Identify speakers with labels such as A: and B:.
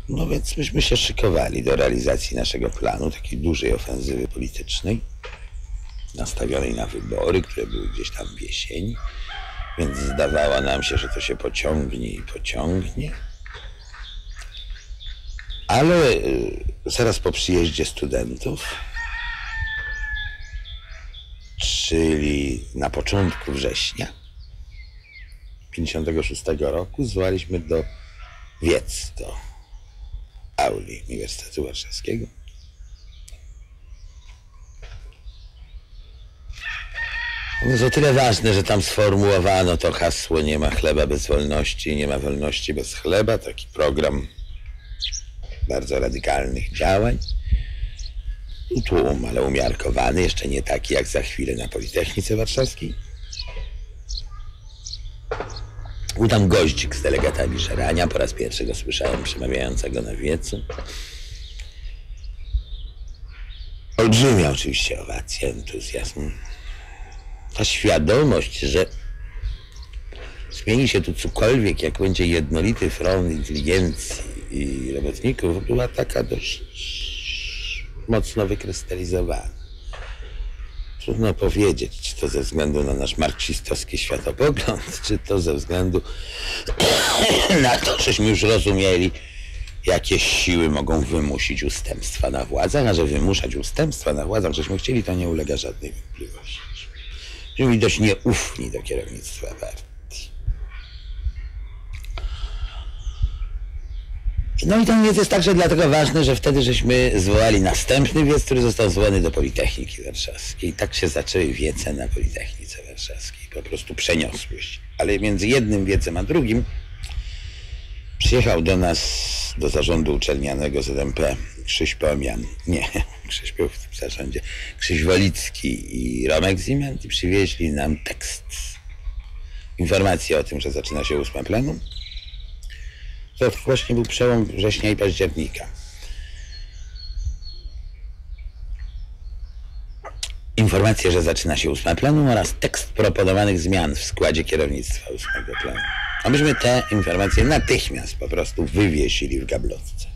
A: No więc myśmy się szykowali do realizacji naszego planu, takiej dużej ofensywy politycznej, nastawionej na wybory, które były gdzieś tam w jesieni, więc zdawało nam się, że to się pociągnie i pociągnie. Ale zaraz po przyjeździe studentów, czyli na początku września 1956 roku, zwołaliśmy do Wiec, do auli Uniwersytetu Warszawskiego. To jest o tyle ważne, że tam sformułowano to hasło: nie ma chleba bez wolności, nie ma wolności bez chleba. Taki program bardzo radykalnych działań. Tłum, ale umiarkowany, jeszcze nie taki jak za chwilę na Politechnice Warszawskiej. Był tam goździk z delegatami Żerania, po raz pierwszy go słyszałem przemawiającego na wiecu. Olbrzymia oczywiście owacja, entuzjazm. Ta świadomość, że zmieni się tu cokolwiek, jak będzie jednolity front inteligencji i robotników, była taka dość mocno wykrystalizowana. Trudno powiedzieć, czy to ze względu na nasz marksistowski światopogląd, czy to ze względu na to, żeśmy już rozumieli, jakie siły mogą wymusić ustępstwa na władzach, a że wymuszać ustępstwa na władzach, żeśmy chcieli, to nie ulega żadnej wątpliwości. Byliśmy byli dość nieufni do kierownictwa partii. No i ten wiec jest także dlatego ważny, że wtedy żeśmy zwołali następny wiec, który został zwołany do Politechniki Warszawskiej. I tak się zaczęły wiece na Politechnice Warszawskiej. Po prostu przeniosły się. Ale między jednym wiecem a drugim przyjechał do nas, do zarządu uczelnianego ZMP, Krzyś Pomian, nie, Krzyś był w tym zarządzie, Krzyś Wolicki i Romek Ziment, i przywieźli nam tekst. Informację o tym, że zaczyna się 8. plenum. To właśnie był przełom września i października. Informację, że zaczyna się 8. plenum oraz tekst proponowanych zmian w składzie kierownictwa 8. plenum. A myśmy te informacje natychmiast po prostu wywiesili w gablotce.